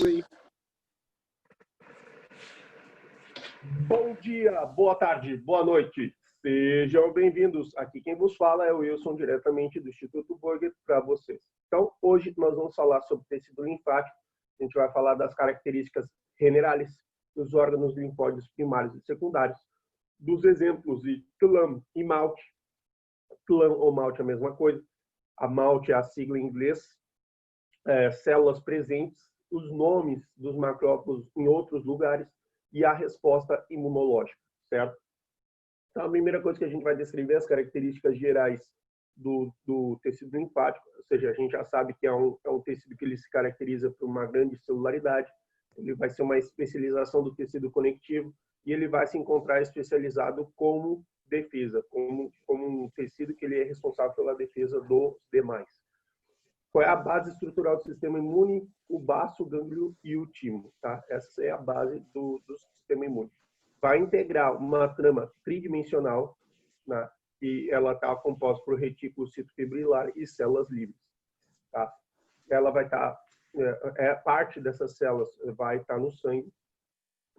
Oi. Bom dia, boa tarde, boa noite. Sejam bem-vindos. Aqui quem vos fala é o Wilson, diretamente do Instituto Burger, para vocês. Então, hoje nós vamos falar sobre tecido linfático. A gente vai falar das características generalis dos órgãos linfóides primários e secundários, dos exemplos de TLAM e MALT. TLAM ou MALT é a mesma coisa. A MALT é a sigla em inglês. Células presentes, os nomes dos macrófagos em outros lugares e a resposta imunológica, certo? Então, a primeira coisa que a gente vai descrever é as características gerais do tecido linfático, ou seja, a gente já sabe que é um tecido que ele se caracteriza por uma grande celularidade, ele vai ser uma especialização do tecido conectivo e ele vai se encontrar especializado como defesa, como um tecido que ele é responsável pela defesa dos demais. Qual é a base estrutural do sistema imune? O baço, o gânglio e o timo. Tá? Essa é a base do sistema imune. Vai integrar uma trama tridimensional, né? E ela está composta por retículo citofibrilar e células livres. Tá? Ela vai estar, parte dessas células vai estar no sangue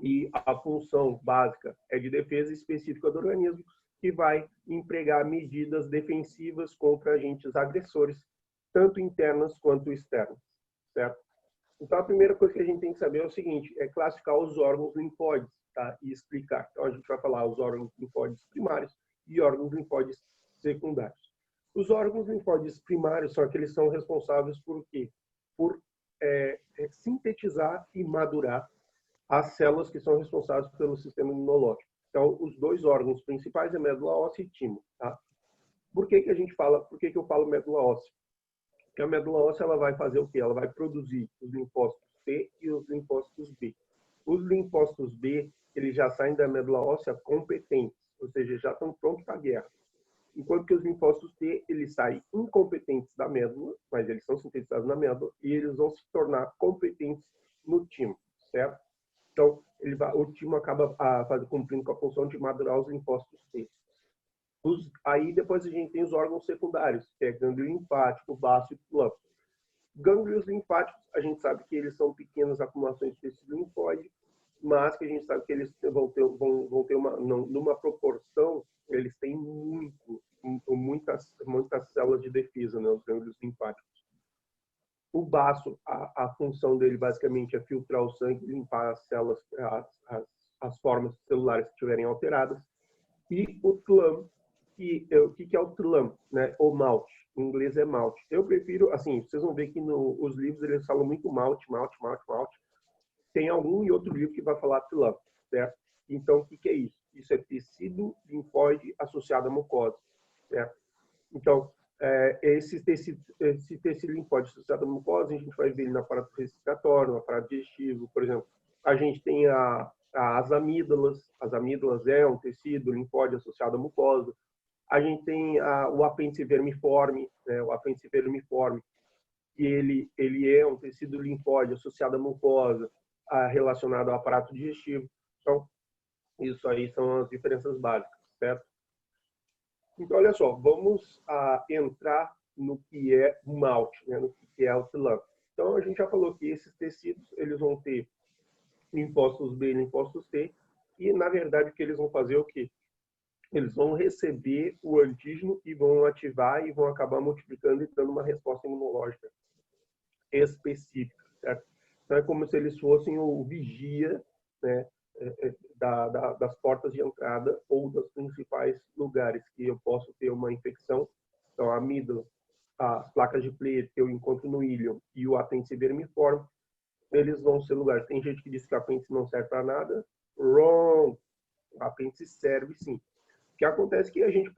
e a função básica é de defesa específica do organismo, que vai empregar medidas defensivas contra agentes agressores, tanto internas quanto externas, certo? Então, a primeira coisa que a gente tem que saber é o seguinte, é classificar os órgãos linfóides, tá? E explicar. Então, a gente vai falar os órgãos linfóides primários e órgãos linfóides secundários. Os órgãos linfóides primários são aqueles que são responsáveis por quê? Por sintetizar e madurar as células que são responsáveis pelo sistema imunológico. Então, os dois órgãos principais é médula óssea e timo, tá? Por que eu falo médula óssea? Porque a medula óssea ela vai fazer o quê? Ela vai produzir os linfócitos T e os linfócitos B. Os linfócitos B, eles já saem da medula óssea competentes, ou seja, já estão prontos para a guerra. Enquanto que os linfócitos T, eles saem incompetentes da médula, mas eles são sintetizados na médula, e eles vão se tornar competentes no timo, certo? Então, o timo acaba cumprindo com a função de madurar os linfócitos T. Aí depois a gente tem os órgãos secundários, que é gânglio linfático, baço e TLAM. Gânglios linfáticos, a gente sabe que eles são pequenas acumulações de tecido linfóide, mas que a gente sabe que eles vão ter numa proporção, eles têm muitas células de defesa, né, os gânglios linfáticos. O baço, a função dele basicamente é filtrar o sangue, limpar as células, as formas celulares que estiverem alteradas. E o TLAM, o que é o TLAM, né? O MALT, em inglês é MALT. Eu prefiro, assim, vocês vão ver que os livros eles falam muito MALT. Tem algum e outro livro que vai falar TLAM, certo? Então, o que é isso? Isso é tecido linfóide associado à mucosa, certo? Então, esse tecido linfóide associado à mucosa, a gente vai ver ele no aparato respiratório, no aparato digestivo, por exemplo. A gente tem as amígdalas. As amígdalas é um tecido linfóide associado à mucosa. A gente tem o apêndice vermiforme, né? O apêndice vermiforme, que ele é um tecido linfóide associado à mucosa, relacionado ao aparato digestivo. Então, isso aí são as diferenças básicas, certo? Então, olha só, vamos entrar no que é o MALT, né? No que é o TLAM. Então, a gente já falou que esses tecidos eles vão ter linfócitos B e linfócitos T, e, na verdade, o que eles vão fazer é o quê? Eles vão receber o antígeno e vão ativar e vão acabar multiplicando e dando uma resposta imunológica específica, certo? Então, é como se eles fossem o vigia, né, das portas de entrada ou dos principais lugares que eu posso ter uma infecção. Então, a amígdala, as placas de Pleio que eu encontro no íleon e o apêndice vermiforme, eles vão ser lugares. Tem gente que diz que o apêndice não serve para nada. Wrong! O apêndice serve sim. O que acontece é que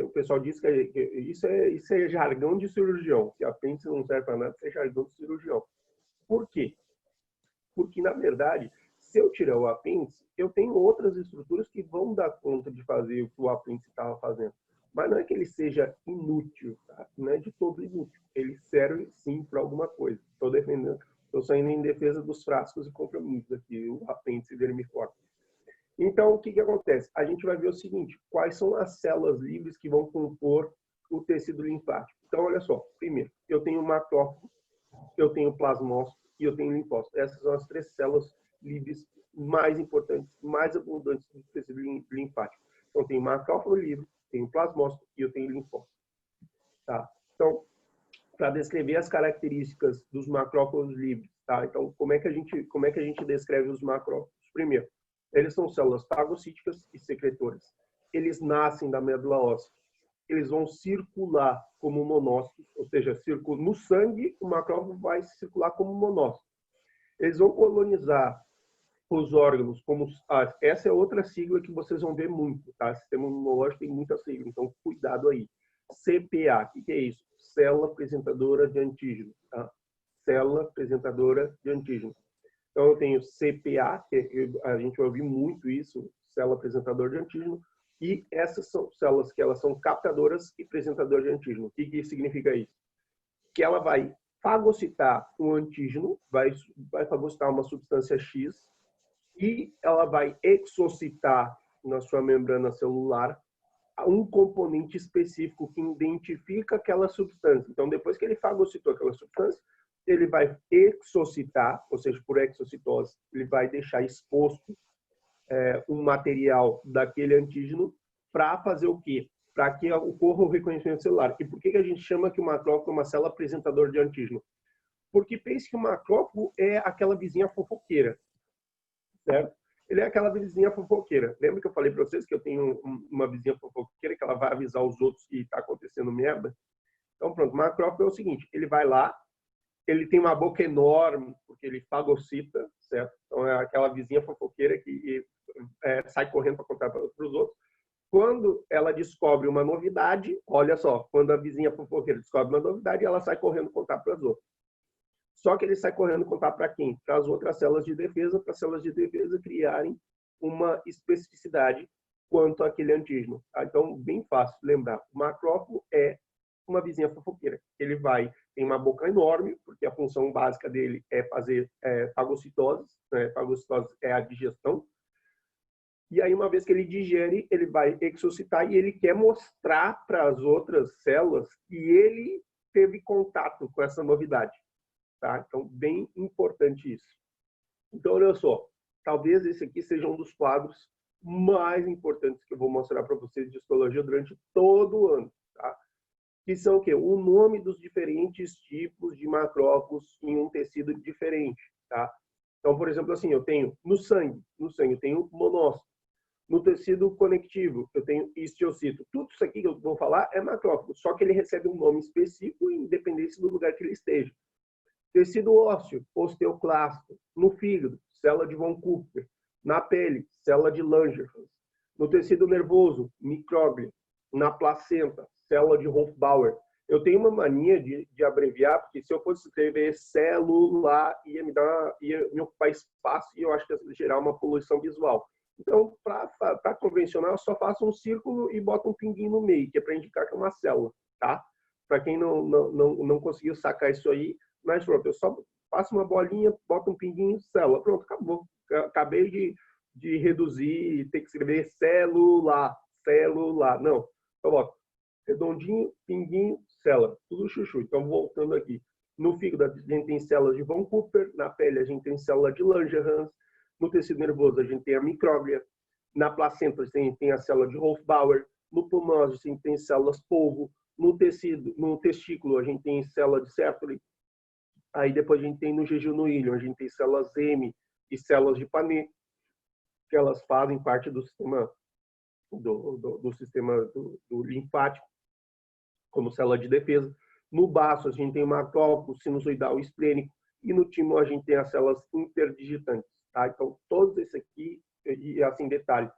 o pessoal diz que isso é jargão de cirurgião. Que apêndice não serve para nada, isso é jargão de cirurgião. Por quê? Porque, na verdade, se eu tirar o apêndice, eu tenho outras estruturas que vão dar conta de fazer o que o apêndice estava fazendo. Mas não é que ele seja inútil, tá? Não é de todo inútil. Ele serve sim para alguma coisa. Estou saindo em defesa dos frascos e compromissos aqui, o apêndice vermiforme. Então, o que acontece? A gente vai ver o seguinte, quais são as células livres que vão compor o tecido linfático. Então, olha só, primeiro, eu tenho macrófago, eu tenho plasmócito, e eu tenho linfócitos. Essas são as 3 células livres mais importantes, mais abundantes do tecido linfático. Então, tem macrófago livre, tem plasmócito e eu tenho linfócito. Tá? Então, para descrever as características dos macrófagos livres, tá? Então, como é que a gente descreve os macrófagos? Primeiro, eles são células fagocíticas e secretoras. Eles nascem da medula óssea. Eles vão circular como monócitos, ou seja, no sangue o macrófago vai circular como monócito. Eles vão colonizar os órgãos, essa é outra sigla que vocês vão ver muito, tá? Sistema imunológico tem muita sigla, então cuidado aí. CPA, o que é isso? Célula apresentadora de antígeno, tá? Célula apresentadora de antígeno. Então eu tenho CPA, que a gente vai ouvir muito isso, célula apresentadora de antígeno, e essas são células que elas são captadoras e apresentadoras de antígeno. O que significa isso? Que ela vai fagocitar um antígeno, vai fagocitar uma substância X, e ela vai exocitar na sua membrana celular um componente específico que identifica aquela substância. Então, depois que ele fagocitou aquela substância, ele vai exocitar, ou seja, por exocitose, ele vai deixar exposto um material daquele antígeno para fazer o quê? Para que ocorra o reconhecimento celular. E por que a gente chama que o macrófago é uma célula apresentadora de antígeno? Porque pense que o macrófago é aquela vizinha fofoqueira, certo? Ele é aquela vizinha fofoqueira. Lembra que eu falei para vocês que eu tenho uma vizinha fofoqueira que ela vai avisar os outros que está acontecendo merda? Então, pronto, o macrófago é o seguinte, ele vai lá, ele tem uma boca enorme, porque ele fagocita, certo? Então, é aquela vizinha fofoqueira que sai correndo para contar para os outros. Quando ela descobre uma novidade, olha só, quando a vizinha fofoqueira descobre uma novidade, ela sai correndo contar para os outros. Só que ele sai correndo contar para quem? Para as outras células de defesa, para as células de defesa criarem uma especificidade quanto àquele antígeno. Tá? Então, bem fácil lembrar. O macrófago é uma vizinha fofoqueira. Ele tem uma boca enorme, porque a função básica dele é fazer fagocitose. Né? Fagocitose é a digestão. E aí, uma vez que ele digere, ele vai exocitar e ele quer mostrar para as outras células que ele teve contato com essa novidade. Tá? Então, bem importante isso. Então, olha só, talvez esse aqui seja um dos quadros mais importantes que eu vou mostrar para vocês de histologia durante todo o ano. Tá? Que são o quê? O nome dos diferentes tipos de macrófagos em um tecido diferente. Tá? Então, por exemplo, assim, eu tenho no sangue eu tenho monócito. No tecido conectivo, eu tenho histiocito. Tudo isso aqui que eu vou falar é macrófago, só que ele recebe um nome específico, independente do lugar que ele esteja. Tecido ósseo, osteoclasto. No fígado, célula de von Kupfer. Na pele, célula de Langerhans. No tecido nervoso, micróglia. Na placenta, célula de Hofbauer. Eu tenho uma mania de abreviar, porque se eu fosse escrever célula, ia me ocupar espaço e eu acho que ia gerar uma poluição visual. Então, para convencional, eu só faço um círculo e boto um pinguinho no meio, que é para indicar que é uma célula, tá? Para quem não conseguiu sacar isso aí, mas pronto, eu só faço uma bolinha, boto um pinguinho, célula. Pronto, acabou. Acabei de reduzir e ter que escrever célula. Não, eu boto redondinho, pinguinho, célula. Tudo chuchu. Então, voltando aqui. No fígado, a gente tem células de von Kupfer. Na pele, a gente tem célula de Langerhans. No tecido nervoso, a gente tem a micróglia. Na placenta, a gente tem a célula de Hofbauer. No pulmão, a gente tem células polvo. No testículo, a gente tem célula de Sertoli. Aí depois a gente tem no jejunum, a gente tem células M e células de Panet, que elas fazem parte do sistema do linfático, como célula de defesa. No baço, a gente tem o macrófago, sinusoidal e esplênico. E no timo, a gente tem as células interdigitantes. Tá? Então, todos esses aqui, e assim, detalhe,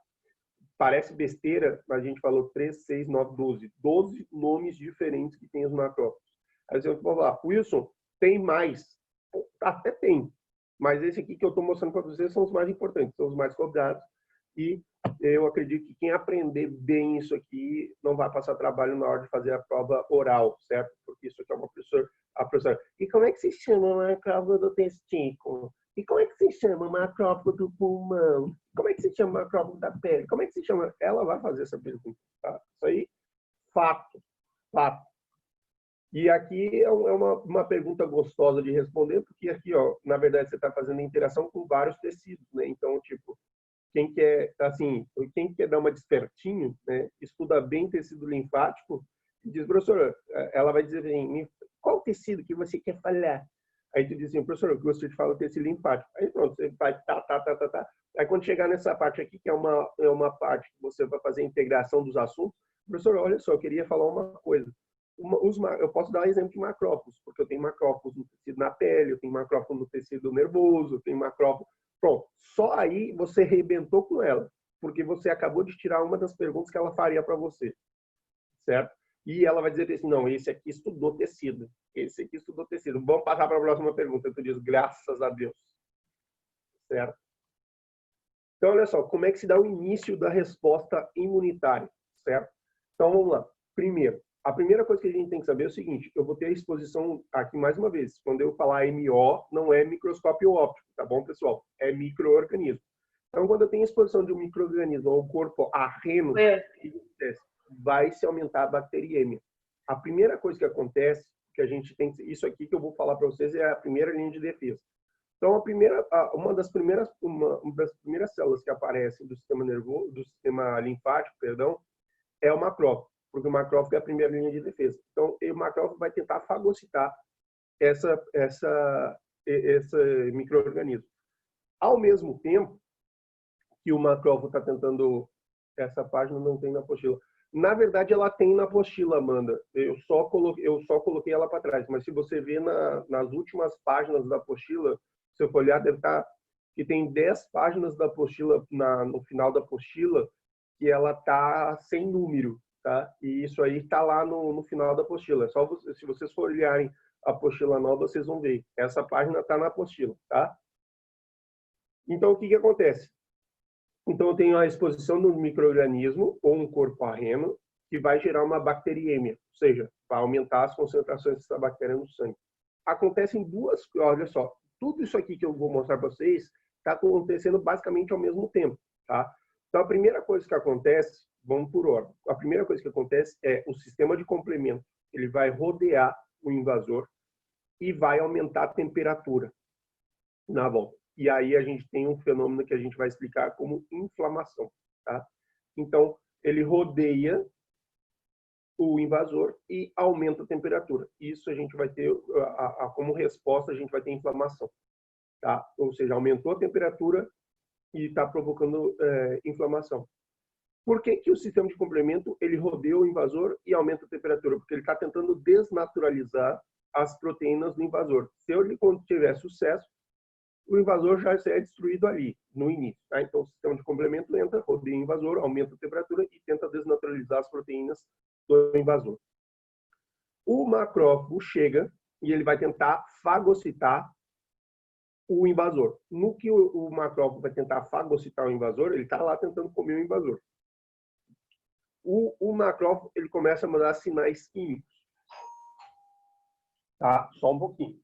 parece besteira, mas a gente falou 3, 6, 9, 12. 12 nomes diferentes que tem os macrófagos. Aí você vai falar, Wilson, tem mais? Até tem. Mas esse aqui que eu estou mostrando para vocês são os mais importantes, são os mais cobrados. E eu acredito que quem aprender bem isso aqui não vai passar trabalho na hora de fazer a prova oral, certo? Porque isso aqui é a professora. E como é que se chama o macrófago do testículo? E como é que se chama o macrófago do pulmão? Como é que se chama o macrófago da pele? Como é que se chama? Ela vai fazer essa pergunta, tá? Isso aí, fato. E aqui é uma pergunta gostosa de responder, porque aqui, ó, na verdade, você está fazendo interação com vários tecidos, né? Então, tipo, quem quer, assim, quem quer dar uma despertinho, né, estuda bem tecido linfático, e diz, professora, ela vai dizer assim, qual tecido que você quer falar? Aí tu diz assim, professor, eu gostaria de falar o tecido linfático. Aí pronto, você vai, tá. Aí quando chegar nessa parte aqui, que é uma parte que você vai fazer a integração dos assuntos, professor, olha só, eu queria falar uma coisa. Eu posso dar um exemplo de macrófagos, porque eu tenho macrófagos no tecido na pele, eu tenho macrófago no tecido nervoso, eu tenho macrófago. Pronto, só aí você arrebentou com ela, porque você acabou de tirar uma das perguntas que ela faria para você, certo? E ela vai dizer assim, não, esse aqui estudou tecido, esse aqui estudou tecido. Vamos passar para a próxima pergunta. Tu diz, graças a Deus, certo? Então, olha só, como é que se dá o início da resposta imunitária, certo? Então, vamos lá. Primeiro, a primeira coisa que a gente tem que saber é o seguinte, eu vou ter a exposição aqui mais uma vez. Quando eu falar MO, não é microscópio óptico, tá bom, pessoal? É micro-organismo. Então, quando eu tenho exposição de um micro-organismo ao corpo arreno, vai se aumentar a bacteriemia. A primeira coisa que acontece, que a gente tem, isso aqui que eu vou falar para vocês é a primeira linha de defesa. Então, uma das primeiras células que aparecem do sistema nervoso, do sistema linfático, perdão, é o macrófago, porque o macrófago é a primeira linha de defesa. Então, o macrófago vai tentar fagocitar esse micro-organismo. Ao mesmo tempo que o macrófago está tentando, essa página não tem na apostila. Na verdade, ela tem na apostila, Amanda. Eu só coloquei ela para trás. Mas se você ver nas últimas páginas da apostila, se eu for olhar, deve estar que tem 10 páginas da apostila, no final da apostila, que ela está sem número, tá? E isso aí está lá no final da apostila. Só se vocês for olharem a apostila nova, vocês vão ver. Essa página está na apostila, tá? Então, o que acontece? Então, eu tenho a exposição no micro-organismo ou um corpo arreno que vai gerar uma bacteriemia, ou seja, vai aumentar as concentrações dessa bactéria no sangue. Acontecem duas, olha só, tudo isso aqui que eu vou mostrar para vocês está acontecendo basicamente ao mesmo tempo, tá? Então, a primeira coisa que acontece, vamos por ordem, a primeira coisa que acontece é o sistema de complemento, ele vai rodear o invasor e vai aumentar a temperatura na volta. E aí a gente tem um fenômeno que a gente vai explicar como inflamação, tá? Então, ele rodeia o invasor e aumenta a temperatura. Isso a gente vai ter, como resposta, a gente vai ter inflamação, tá? Ou seja, aumentou a temperatura e está provocando inflamação. Por que que o sistema de complemento ele rodeia o invasor e aumenta a temperatura? Porque ele está tentando desnaturalizar as proteínas do invasor. Se ele tiver sucesso, o invasor já é destruído ali, no início. Tá? Então, o sistema de complemento entra, rodeia o invasor, aumenta a temperatura e tenta desnaturalizar as proteínas do invasor. O macrófago chega e ele vai tentar fagocitar o invasor. No que o macrófago vai tentar fagocitar o invasor, ele está lá tentando comer o invasor. O macrófago ele começa a mandar sinais químicos. Tá? Só um pouquinho.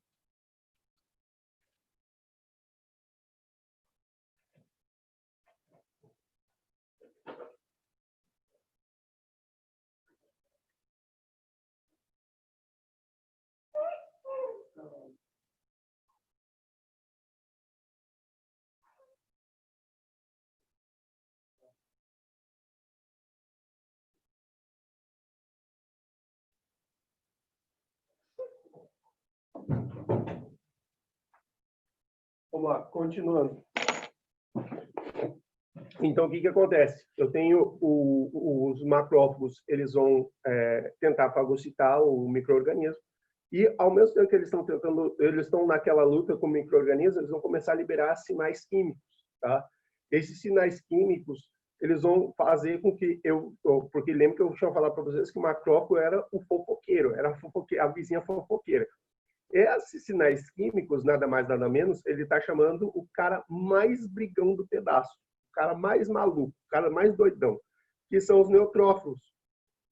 Vamos lá, continuando. Então, o que acontece? Eu tenho os macrófagos, eles vão tentar fagocitar o micro-organismo e, ao mesmo tempo que eles estão naquela luta com o micro-organismo, eles vão começar a liberar sinais químicos, tá? Esses sinais químicos, eles vão fazer com que porque lembra que eu tinha falado para vocês que o macrófago era o fofoqueiro, era a vizinha fofoqueira. Esses sinais químicos, nada mais, nada menos, ele está chamando o cara mais brigão do pedaço, o cara mais maluco, o cara mais doidão, que são os neutrófilos.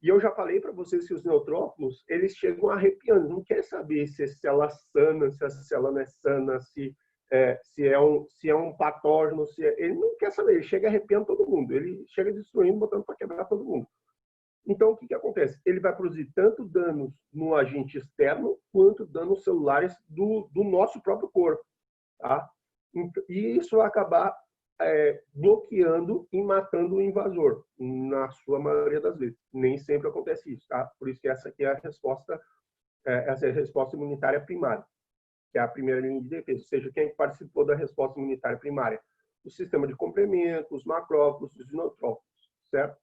E eu já falei para vocês que os neutrófilos, eles chegam arrepiando, não quer saber se é célula sana, se a célula não é sana, se é um patógeno, ele não quer saber, ele chega arrepiando todo mundo, ele chega destruindo, botando para quebrar todo mundo. Então, o que acontece? Ele vai produzir tanto danos no agente externo, quanto danos celulares do nosso próprio corpo. Tá? E isso vai acabar bloqueando e matando o invasor, na sua maioria das vezes. Nem sempre acontece isso. Tá? Por isso que essa aqui é a resposta, essa é a resposta imunitária primária, que é a primeira linha de defesa. Ou seja, quem participou da resposta imunitária primária? O sistema de complemento, os macrófagos, os neutrófilos, certo?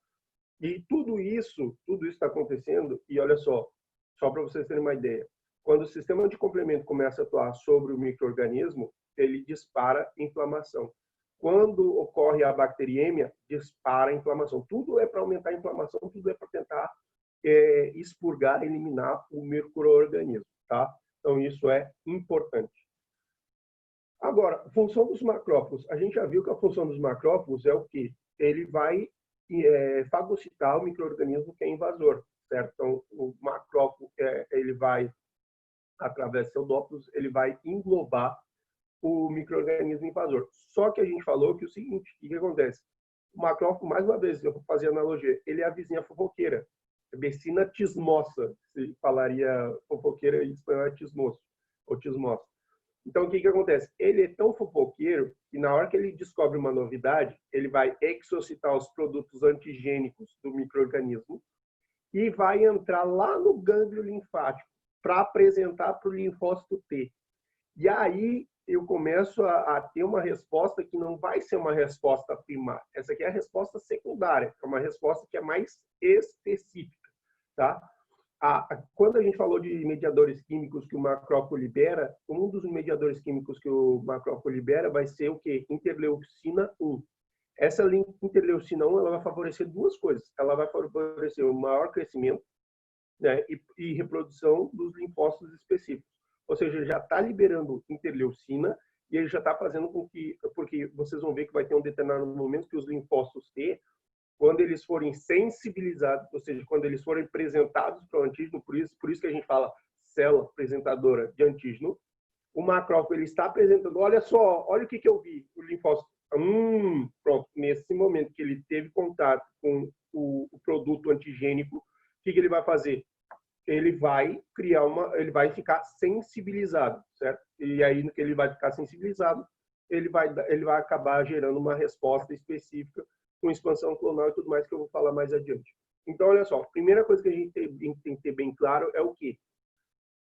E tudo isso está acontecendo, e olha só para vocês terem uma ideia, quando o sistema de complemento começa a atuar sobre o micro-organismo, ele dispara inflamação. Quando ocorre a bacteriêmia, dispara a inflamação. Tudo é para aumentar a inflamação, tudo é para tentar expurgar, eliminar o micro-organismo, tá? Então, isso é importante. Agora, função dos macrófagos. A gente já viu que a função dos macrófagos é o quê? Ele vai fagocitar o micro-organismo que é invasor, certo? Então, o macrófago, ele vai, através do pseudópodos, ele vai englobar o micro-organismo invasor. Só que a gente falou que o seguinte, o que acontece? O macrófago, mais uma vez, eu vou fazer analogia, ele é a vizinha fofoqueira, é Becina tismossa, se falaria fofoqueira em espanhol é tismoso, ou tismossa. Então, o que acontece? Ele é tão fofoqueiro que, na hora que ele descobre uma novidade, ele vai exocitar os produtos antigênicos do micro-organismo e vai entrar lá no gânglio linfático para apresentar para o linfócito T. E aí eu começo a ter uma resposta que não vai ser uma resposta primária. Essa aqui é a resposta secundária, é uma resposta que é mais específica, tá? Quando a gente falou de mediadores químicos que o macrófago libera, um dos mediadores químicos que o macrófago libera vai ser o quê? Interleucina 1. Essa interleucina 1 ela vai favorecer duas coisas. Ela vai favorecer o maior crescimento, né, e reprodução dos linfócitos específicos. Ou seja, ele já está liberando interleucina e ele já está fazendo com que... Porque vocês vão ver que vai ter um determinado momento que os linfócitos T, quando eles forem sensibilizados, ou seja, quando eles forem apresentados para o antígeno, por isso que a gente fala célula apresentadora de antígeno, o macrófago ele está apresentando, olha só, olha o que eu vi, o linfócito, pronto, nesse momento que ele teve contato com o produto antigênico, o que ele vai fazer? Ele vai criar ele vai ficar sensibilizado, certo? E aí, no que ele vai ficar sensibilizado, ele vai acabar gerando uma resposta específica com expansão clonal e tudo mais que eu vou falar mais adiante. Então, olha só, a primeira coisa que a gente tem que ter bem claro é o quê?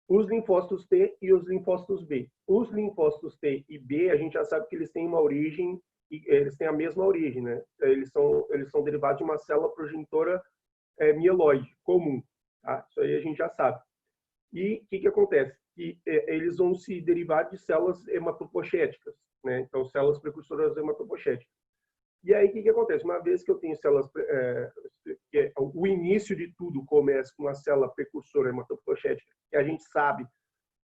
Os linfócitos T e os linfócitos B. Os linfócitos T e B, a gente já sabe que eles têm uma origem, eles têm a mesma origem, né? Eles são derivados de uma célula progenitora mieloide comum, tá? Isso aí a gente já sabe. E o que acontece? Que eles vão se derivar de células hematopoéticas, né? Então, células precursoras hematopoéticas. E aí, o que acontece? Uma vez que eu tenho células... o início de tudo começa com uma célula precursora hematopoética, que a gente sabe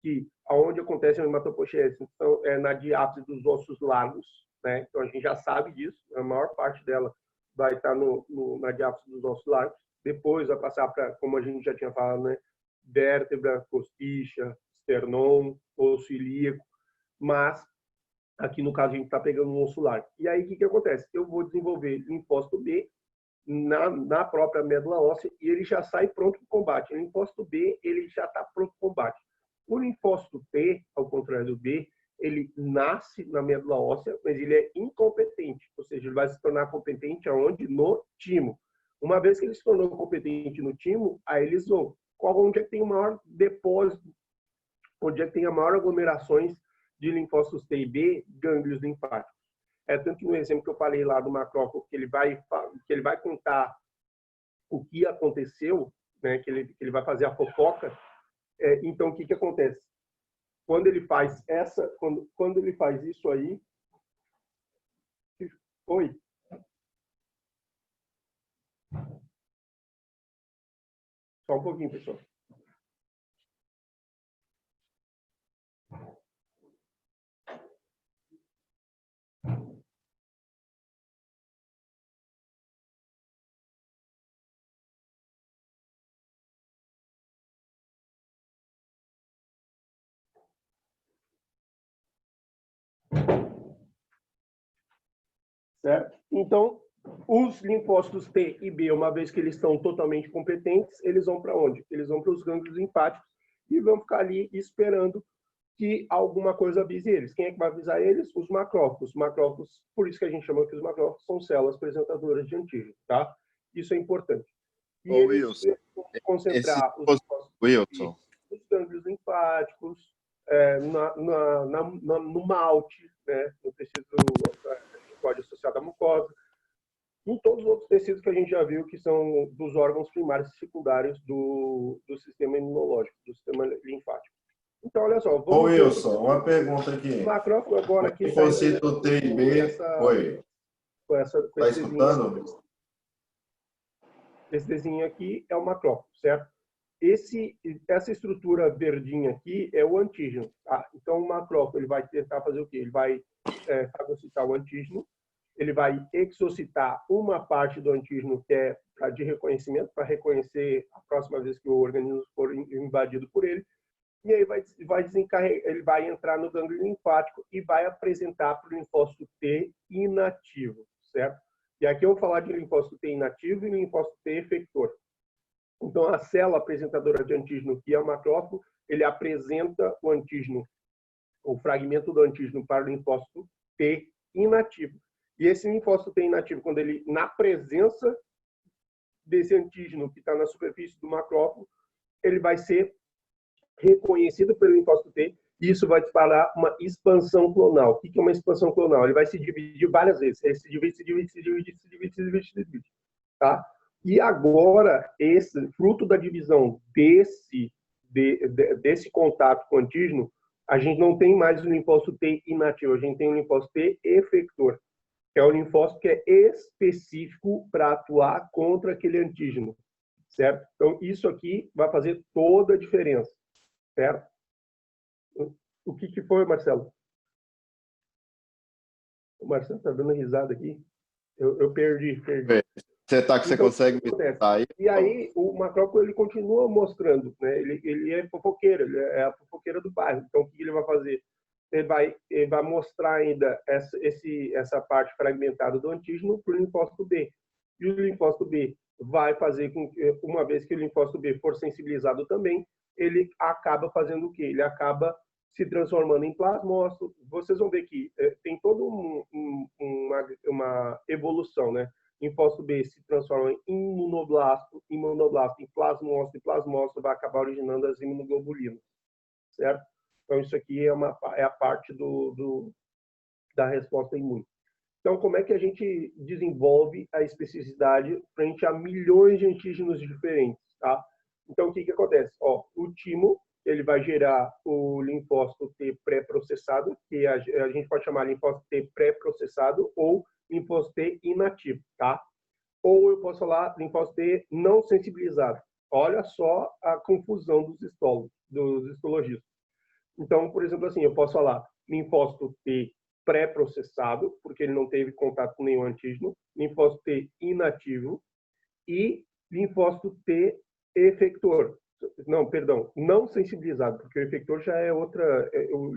que aonde acontece a hematopoética então, é na diápse dos ossos largos, né? Então, a gente já sabe disso. A maior parte dela vai estar na diápse dos ossos largos. Depois vai passar para, como a gente já tinha falado, né? Vértebra, costiça, esternão, osso ilíaco. Mas aqui no caso a gente está pegando um osso largo. E aí o que acontece? Eu vou desenvolver linfócito B na própria médula óssea e ele já sai pronto para o combate. O linfócito B ele já está pronto para o combate. O linfócito T, ao contrário do B, ele nasce na médula óssea, mas ele é incompetente, ou seja, ele vai se tornar competente aonde? No timo. Uma vez que ele se tornou competente no timo, aí eles vão. Onde é que tem o maior depósito? Onde é que tem a maior aglomerações de linfócitos T e B, gânglios linfáticos? Tanto que no exemplo que eu falei lá do macrófago, que ele vai contar o que aconteceu, né, que ele vai fazer a fofoca. Então, o que acontece? Quando ele faz quando ele faz isso aí... Oi? Só um pouquinho, pessoal. Certo? Então, Os linfócitos T e B, uma vez que eles estão totalmente competentes, eles vão para onde? Eles vão para os gânglios linfáticos e vão ficar ali esperando que alguma coisa avise eles. Quem é que vai avisar eles? Os macrófagos. Macrófagos, por isso que a gente chama que os macrófagos são células apresentadoras de antígeno, tá? Isso é importante. E Ô, eles Wilson, vão concentrar os Wilson, nos gânglios linfáticos, no malte, né, no tecido pode associado à mucosa, em todos os outros tecidos que a gente já viu que são dos órgãos primários e secundários do sistema imunológico, do sistema linfático. Então, olha só, Ô, vamos Wilson, uma pergunta aqui. o macrófago agora aqui O linfócito T e B, oi, com está esse escutando? esse desenho aqui é o macrófago, certo? Essa estrutura verdinha aqui é o antígeno. Tá? Então, o macrófago ele vai tentar fazer o quê? Ele vai fagocitar o antígeno, ele vai exocitar uma parte do antígeno que é de reconhecimento, para reconhecer a próxima vez que o organismo for invadido por ele, e aí ele vai entrar no gânglio linfático e vai apresentar para o linfócito T inativo, certo? E aqui eu vou falar de linfócito T inativo e linfócito T efector. Então, a célula apresentadora de antígeno, que é o macrófago, ele apresenta o antígeno, o fragmento do antígeno para o linfócito T inativo. E esse linfócito T inativo, quando ele, na presença desse antígeno que está na superfície do macrófago, ele vai ser reconhecido pelo linfócito T, e isso vai disparar uma expansão clonal. O que é uma expansão clonal? Ele vai se dividir várias vezes. Ele se divide. Tá? E agora, esse fruto da divisão desse contato com o antígeno, a gente não tem mais o linfócito T inativo, a gente tem o linfócito T efector, que é o linfócito que é específico para atuar contra aquele antígeno, certo? Então, isso aqui vai fazer toda a diferença, certo? O que foi, Marcelo? O Marcelo está dando risada aqui. Eu perdi. Você consegue me aí? E aí o macrófago ele continua mostrando, né? Ele é fofoqueiro, ele é a fofoqueira do bairro. Então o que ele vai fazer? Ele vai mostrar ainda essa parte fragmentada do antígeno para o linfócito B. E o linfócito B vai fazer com que, uma vez que o linfócito B for sensibilizado também, ele acaba fazendo o quê? Ele acaba se transformando em plasmócito. Vocês vão ver que tem toda uma evolução, né? Linfócito B se transforma em imunoblasto em plasmócito, e plasmócito vai acabar originando as imunoglobulinas, certo? Então, isso aqui é a parte da resposta imune. Então, como é que a gente desenvolve a especificidade frente a milhões de antígenos diferentes, tá? Então, o que acontece? Ó, o timo, ele vai gerar o linfócito T pré-processado, que a gente pode chamar de linfócito T pré-processado ou linfócito T inativo, tá? Ou eu posso falar linfócito T não sensibilizado. Olha só a confusão dos histologistas. Então, por exemplo, assim, eu posso falar linfócito T pré-processado, porque ele não teve contato com nenhum antígeno, linfócito T inativo e linfócito T efector. Não, perdão, não sensibilizado, porque o efector já é outra.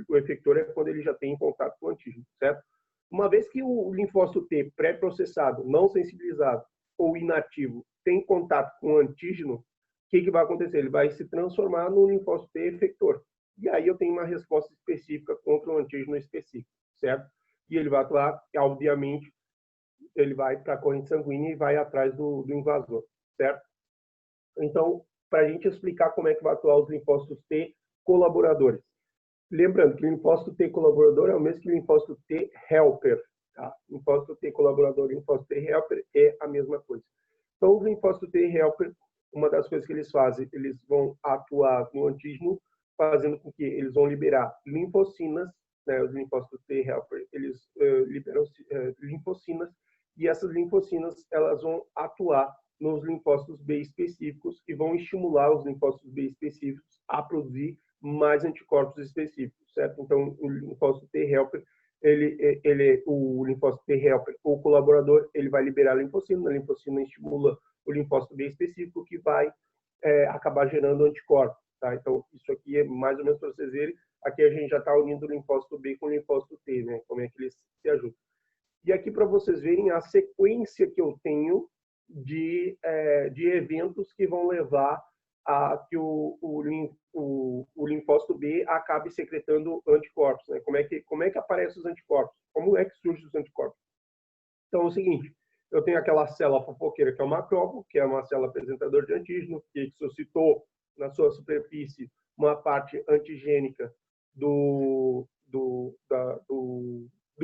O efector é quando ele já tem contato com o antígeno, certo? Uma vez que o linfócito T pré-processado, não sensibilizado ou inativo tem contato com o antígeno, o que vai acontecer? Ele vai se transformar no linfócito T efector. E aí eu tenho uma resposta específica contra um antígeno específico, certo? E ele vai atuar, obviamente, ele vai para a corrente sanguínea e vai atrás do invasor, certo? Então, para a gente explicar como é que vai atuar os linfócitos T colaboradores. Lembrando que o linfócito T colaborador é o mesmo que o linfócito T helper. Tá? Linfócito T colaborador e linfócito T helper é a mesma coisa. Então, o linfócito T helper, uma das coisas que eles fazem, eles vão atuar no antígeno, fazendo com que eles vão liberar linfocinas, né? Os linfócitos T helper, eles liberam linfocinas, e essas linfocinas, elas vão atuar nos linfócitos B específicos e vão estimular os linfócitos B específicos a produzir mais anticorpos específicos, certo? Então, o linfócito T helper, o linfócito T helper, o colaborador, ele vai liberar a linfocina estimula o linfócito B específico, que vai acabar gerando anticorpos, tá? Então, isso aqui é mais ou menos para vocês verem, aqui a gente já está unindo o linfócito B com o linfócito T, né? Como é que eles se ajudam. E aqui para vocês verem a sequência que eu tenho de eventos que vão levar a que o linfócito B acabe secretando anticorpos, né? Como é que aparecem os anticorpos? Como é que surgem os anticorpos? Então, é o seguinte, eu tenho aquela célula fofoqueira, que é o macrófago, que é uma célula apresentadora de antígeno, que suscitou na sua superfície uma parte antigênica do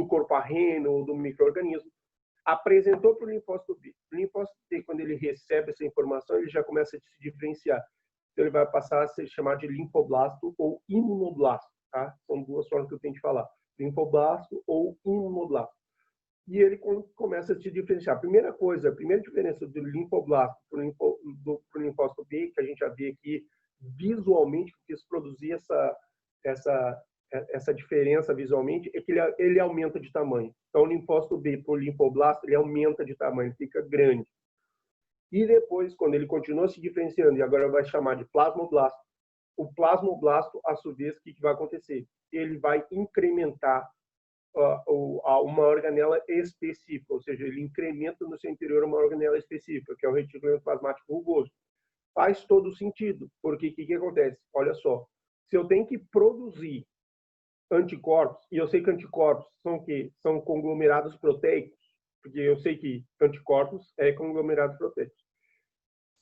corpo arreno, do micro-organismo, apresentou para o linfócito B. O linfócito B, quando ele recebe essa informação, ele já começa a se diferenciar. Então, ele vai passar a ser chamado de linfoblasto ou imunoblasto. Tá? São duas formas que eu tenho de falar. Linfoblasto ou imunoblasto. E ele começa a se diferenciar. A primeira diferença do linfoblasto para o linfócito B, que a gente já vê aqui visualmente, que quis produzir essa diferença visualmente, é que ele aumenta de tamanho. Então, o linfócito B para o linfoblasto, ele aumenta de tamanho, fica grande. E depois, quando ele continua se diferenciando, e agora vai chamar de plasmoblasto, o plasmoblasto, a sua vez, o que vai acontecer? Ele vai incrementar uma organela específica, ou seja, ele incrementa no seu interior uma organela específica, que é o retículo endoplasmático rugoso. Faz todo sentido, porque o que acontece? Olha só, se eu tenho que produzir anticorpos, e eu sei que anticorpos são o quê? São conglomerados proteicos, porque eu sei que anticorpos é conglomerados proteicos.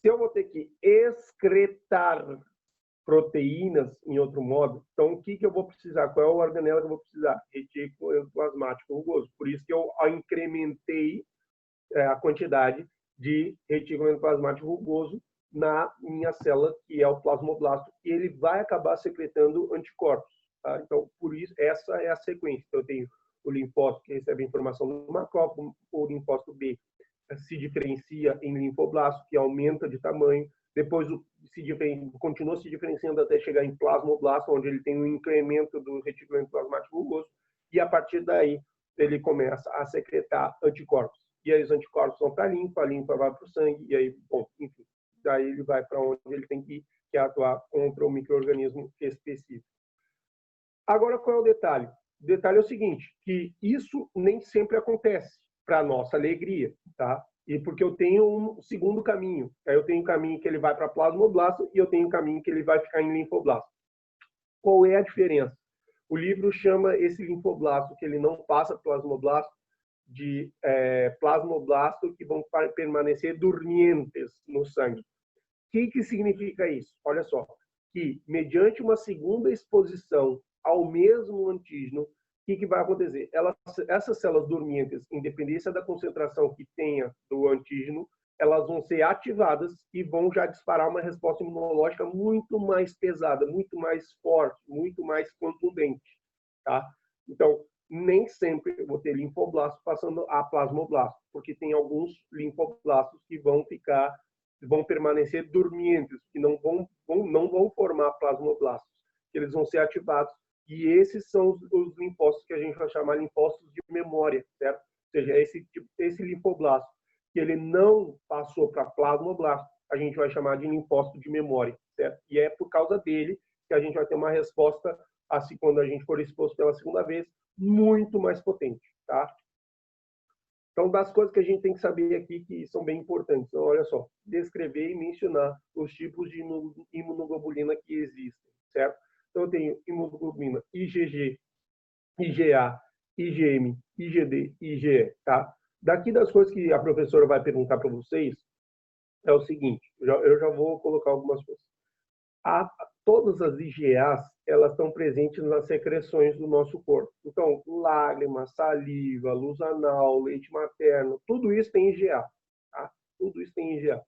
Se eu vou ter que excretar proteínas, em outro modo, então o que eu vou precisar? Qual é a organela que eu vou precisar? Retículo endoplasmático rugoso. Por isso que eu incrementei a quantidade de retículo endoplasmático rugoso na minha célula, que é o plasmoblasto, e ele vai acabar secretando anticorpos. Tá? Então, por isso, essa é a sequência. Então, eu tenho o linfócito que recebe a informação do macrófago, o linfócito B se diferencia em linfoblasto, que aumenta de tamanho, depois continua se diferenciando até chegar em plasmoblasto, onde ele tem um incremento do retículo endoplasmático rugoso, e a partir daí ele começa a secretar anticorpos. E aí os anticorpos vão para a linfa vai para o sangue, e aí, bom, enfim, daí ele vai para onde ele tem que atuar contra o micro-organismo específico. Agora, qual é o detalhe? O detalhe é o seguinte, que isso nem sempre acontece para nossa alegria, tá? E porque eu tenho um segundo caminho. Aí eu tenho um caminho que ele vai para plasmoblasto e eu tenho um caminho que ele vai ficar em linfoblasto. Qual é a diferença? O livro chama esse linfoblasto, que ele não passa plasmoblasto, de plasmoblasto que vão permanecer dormientes no sangue. O que significa isso? Olha só, que mediante uma segunda exposição ao mesmo antígeno, o que vai acontecer? Essas células dormientes, independência da concentração que tenha do antígeno, elas vão ser ativadas e vão já disparar uma resposta imunológica muito mais pesada, muito mais forte, muito mais contundente. Tá? Então, nem sempre eu vou ter linfoblasto passando a plasmoblasto, porque tem alguns linfoblastos que vão permanecer dormientes, que não vão formar plasmoblastos, que eles vão ser ativados. E esses são os linfócitos que a gente vai chamar linfócitos de memória, certo? Ou seja, esse linfoblasto que ele não passou para plasmoblasto, a gente vai chamar de linfócito de memória, certo? E é por causa dele que a gente vai ter uma resposta, assim, quando a gente for exposto pela segunda vez, muito mais potente, tá? Então, das coisas que a gente tem que saber aqui que são bem importantes. Então, olha só, descrever e mencionar os tipos de imunoglobulina que existem, certo? Então, eu tenho imunoglobulina IgG, IgA, IgM, IgD e IgE, tá? Daqui das coisas que a professora vai perguntar para vocês, é o seguinte, eu já vou colocar algumas coisas. Todas as IgAs, elas estão presentes nas secreções do nosso corpo. Então, lágrima, saliva, luz anal, leite materno, tudo isso tem IgA, tá? Tudo isso tem IgA.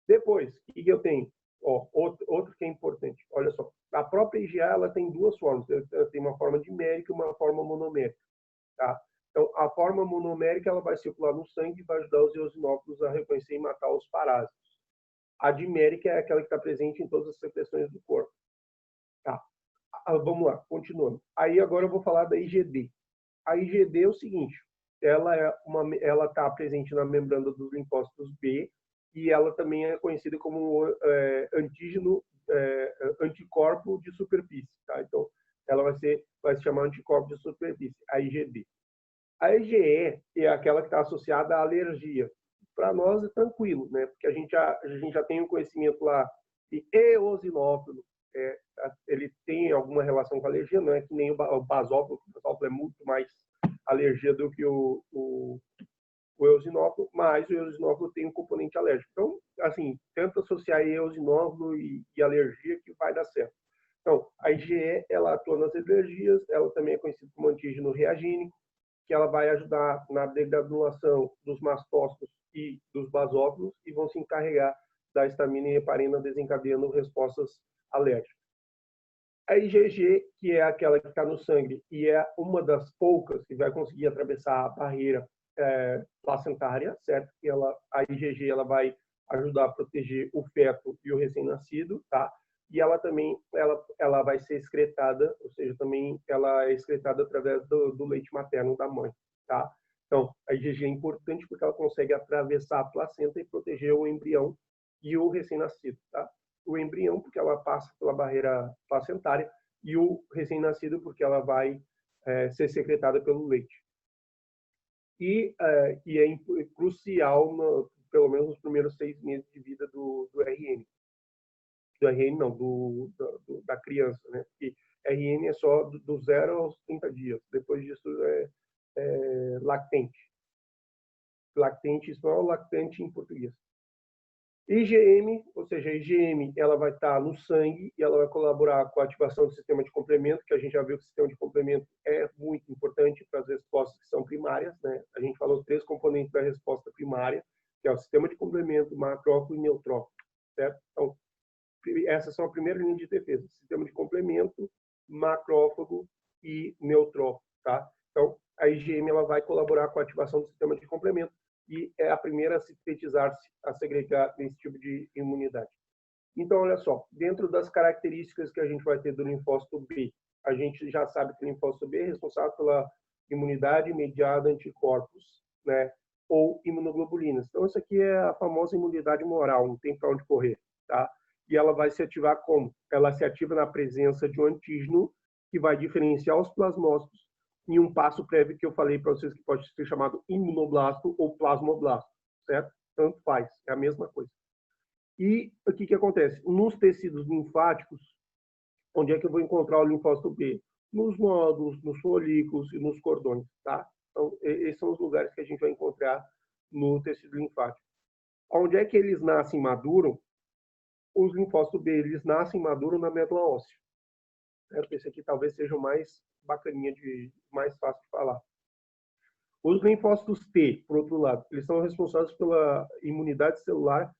Depois, o que eu tenho? Outro que é importante. Olha só, a própria IgA ela tem duas formas. Ela tem uma forma dimérica e uma forma monomérica. Tá? Então, a forma monomérica ela vai circular no sangue e vai ajudar os eosinófilos a reconhecer e matar os parásitos. A dimérica é aquela que está presente em todas as secreções do corpo. Tá? Vamos lá, continuando. Aí agora eu vou falar da IgD. A IgD é o seguinte, ela está presente na membrana dos linfócitos B e ela também é conhecida como anticorpo de superfície. Tá? Então, ela vai se chamar anticorpo de superfície, a IgD. A IgE é aquela que está associada à alergia. Para nós é tranquilo, né? Porque a gente já tem um conhecimento lá de eosinófilo, ele tem alguma relação com a alergia, não é que nem o basófilo, o basófilo é muito mais alergia do que o eosinófilo, mas o eosinófilo tem um componente alérgico. Então, assim, tenta associar eosinófilo e alergia que vai dar certo. Então, a IgE, ela atua nas alergias, ela também é conhecida como antígeno reagínico, que ela vai ajudar na degranulação dos mastócitos e dos basófilos e vão se encarregar da histamina e heparina, desencadeando respostas alérgicas. A IgG, que é aquela que está no sangue e é uma das poucas que vai conseguir atravessar a barreira placentária, certo? E a IgG ela vai ajudar a proteger o feto e o recém-nascido, tá? E ela também ela vai ser excretada, ou seja, também ela é excretada através do leite materno da mãe, tá? Então, a IgG é importante porque ela consegue atravessar a placenta e proteger o embrião e o recém-nascido, tá? O embrião porque ela passa pela barreira placentária e o recém-nascido porque ela vai ser secretada pelo leite. E é crucial, pelo menos nos primeiros 6 meses de vida do RN. Do RN não, da criança, né? Porque RN é só do 0 aos 30 dias. Depois disso é lactente. Lactente em espanhol, lactante em português. IgM, ou seja, a IgM, ela vai estar no sangue e ela vai colaborar com a ativação do sistema de complemento, que a gente já viu que o sistema de complemento é muito importante para as respostas que são primárias, né? A gente falou os 3 componentes da resposta primária, que é o sistema de complemento, macrófago e neutrófago, certo? Então, essas são a primeira linha de defesa, sistema de complemento, macrófago e neutrófago, tá? Então, a IgM ela vai colaborar com a ativação do sistema de complemento e é a primeira a sintetizar-se, a segregar esse tipo de imunidade. Então, olha só, dentro das características que a gente vai ter do linfócito B, a gente já sabe que o linfócito B é responsável pela imunidade mediada a anticorpos, né, ou imunoglobulinas. Então, isso aqui é a famosa imunidade moral, não tem para onde correr, tá? E ela vai se ativar como? Ela se ativa na presença de um antígeno que vai diferenciar os plasmócitos em um passo prévio que eu falei para vocês que pode ser chamado imunoblasto ou plasmoblasto, certo? Tanto faz, é a mesma coisa. E o que acontece? Nos tecidos linfáticos, onde é que eu vou encontrar o linfócito B? Nos nódulos, nos folículos e nos cordões, tá? Então, esses são os lugares que a gente vai encontrar no tecido linfático. Onde é que eles nascem e maduram? Os linfócitos B, eles nascem e maduram na médula óssea. Esse aqui talvez seja o mais bacaninha, mais fácil de falar. Os linfócitos T, por outro lado, eles são responsáveis pela imunidade celular.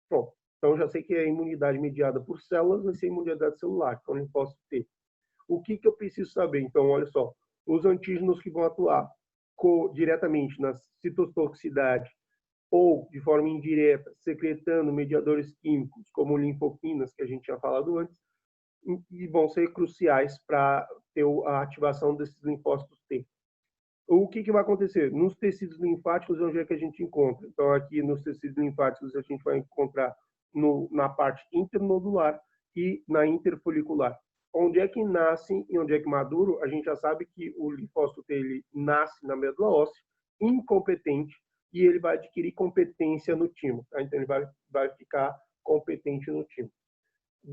Pronto. Então, já sei que é imunidade mediada por células, vai ser imunidade celular, então linfócito T. O que eu preciso saber? Então, olha só, os antígenos que vão atuar diretamente na citotoxicidade ou de forma indireta, secretando mediadores químicos, como linfoquinas, que a gente tinha falado antes, e vão ser cruciais para ter a ativação desses linfócitos T. O que vai acontecer? Nos tecidos linfáticos, onde é que a gente encontra? Então, aqui nos tecidos linfáticos, a gente vai encontrar na parte internodular e na interfolicular. Onde é que nasce e onde é que madura, a gente já sabe que o linfócito T ele nasce na medula óssea, incompetente, e ele vai adquirir competência no timo. Tá? Então, ele vai ficar competente no timo.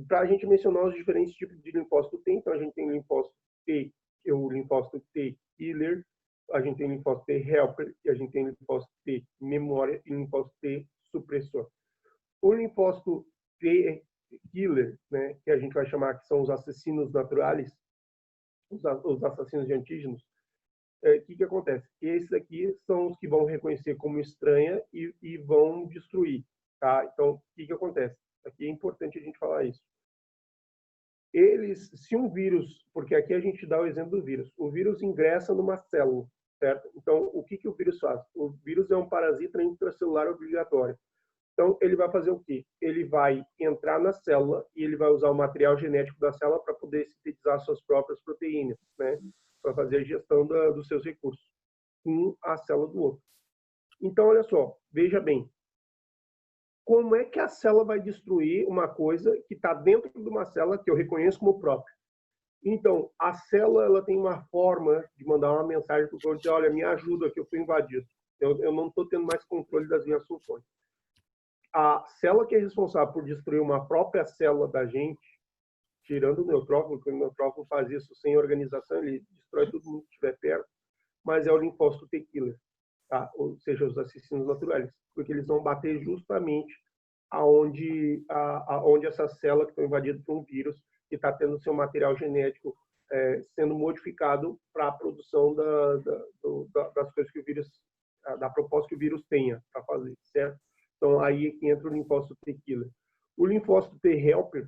Para a gente mencionar os diferentes tipos de linfócito T, então a gente tem linfócito T, que é o linfócito T killer, a gente tem linfócito T helper, e a gente tem linfócito T memória e linfócito T supressor. O linfócito T killer, né, que a gente vai chamar que são os assassinos naturais, os assassinos de antígenos, o que acontece? Esses aqui são os que vão reconhecer como estranha e vão destruir, tá? Então, o que acontece? Aqui é importante a gente falar isso. Se um vírus, porque aqui a gente dá o exemplo do vírus, o vírus ingressa numa célula, certo? Então, o que o vírus faz? O vírus é um parasita intracelular obrigatório. Então, ele vai fazer o quê? Ele vai entrar na célula e ele vai usar o material genético da célula para poder sintetizar suas próprias proteínas, né? Para fazer a gestão dos seus recursos, a célula do outro. Então, olha só, veja bem, como é que a célula vai destruir uma coisa que está dentro de uma célula que eu reconheço como própria? Então, a célula ela tem uma forma de mandar uma mensagem para o corpo e dizer, olha, me ajuda que eu fui invadido. Eu não estou tendo mais controle das minhas funções. A célula que é responsável por destruir uma própria célula da gente, tirando o neutrófilo, porque o neutrófilo faz isso sem organização, ele destrói todo mundo que estiver perto, mas é o linfócito T-killer, tá? Ou seja, os assassinos naturais, porque eles vão bater justamente aonde essas células que estão invadidas por um vírus que está tendo seu material genético sendo modificado para a produção das coisas que o vírus, da proposta que o vírus tenha para fazer, certo? Então, aí é que entra o linfócito T-killer. O linfócito T-helper,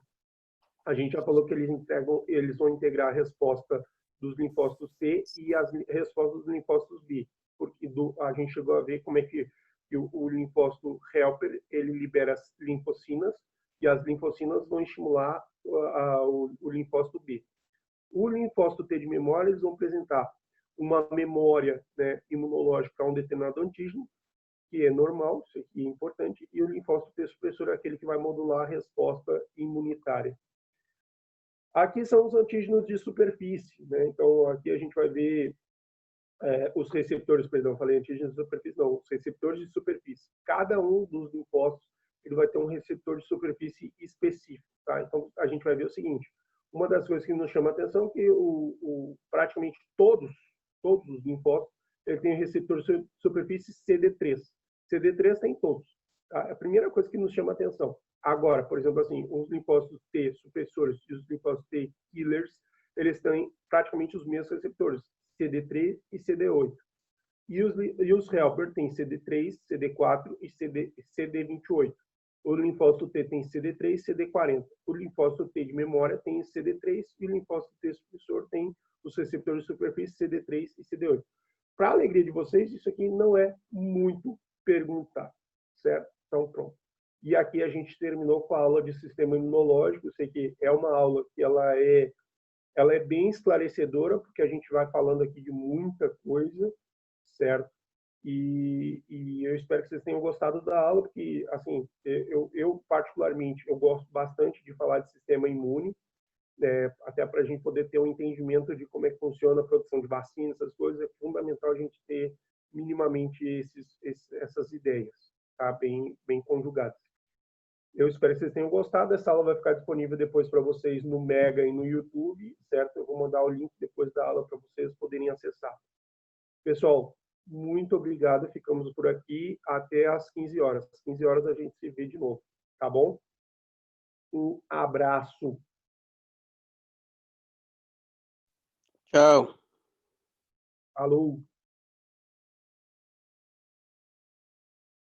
a gente já falou que eles vão integrar a resposta dos linfócitos T e as respostas dos linfócitos B, porque a gente chegou a ver como é que o linfócito helper ele libera as linfocinas e as linfocinas vão estimular o linfócito B. O linfócito T de memória eles vão apresentar uma memória, né, imunológica a um determinado antígeno, que é normal, isso aqui é importante, e o linfócito T supressor é aquele que vai modular a resposta imunitária. Aqui são os antígenos de superfície, né? Então, aqui a gente vai ver os receptores, perdão, falei antígenos de superfície, não, os receptores de superfície. Cada um dos linfócitos ele vai ter um receptor de superfície específico, tá? Então, a gente vai ver o seguinte, uma das coisas que nos chama a atenção é que praticamente todos os linfócitos ele tem receptor de superfície CD3. CD3 tem todos. Tá? É a primeira coisa que nos chama a atenção. Agora, por exemplo, assim, os linfócitos T supressores e os linfócitos T killers, eles têm praticamente os mesmos receptores, CD3 e CD8. E os helper têm CD3, CD4 e CD28. O linfócito T tem CD3 e CD40. O linfócito T de memória tem CD3 e o linfócito T supressor tem os receptores de superfície CD3 e CD8. Para a alegria de vocês, isso aqui não é muito perguntar, certo? Então, pronto. E aqui a gente terminou com a aula de sistema imunológico. Eu sei que é uma aula que ela é bem esclarecedora, porque a gente vai falando aqui de muita coisa, certo? E eu espero que vocês tenham gostado da aula, porque, assim, eu particularmente, eu gosto bastante de falar de sistema imune, até para a gente poder ter um entendimento de como é que funciona a produção de vacinas, essas coisas, é fundamental a gente ter minimamente essas ideias, tá? Bem conjugadas. Eu espero que vocês tenham gostado. Essa aula vai ficar disponível depois para vocês no Mega e no YouTube, certo? Eu vou mandar o link depois da aula para vocês poderem acessar. Pessoal, muito obrigado. Ficamos por aqui até às 15 horas. Às 15 horas a gente se vê de novo, tá bom? Um abraço. Tchau. Alô.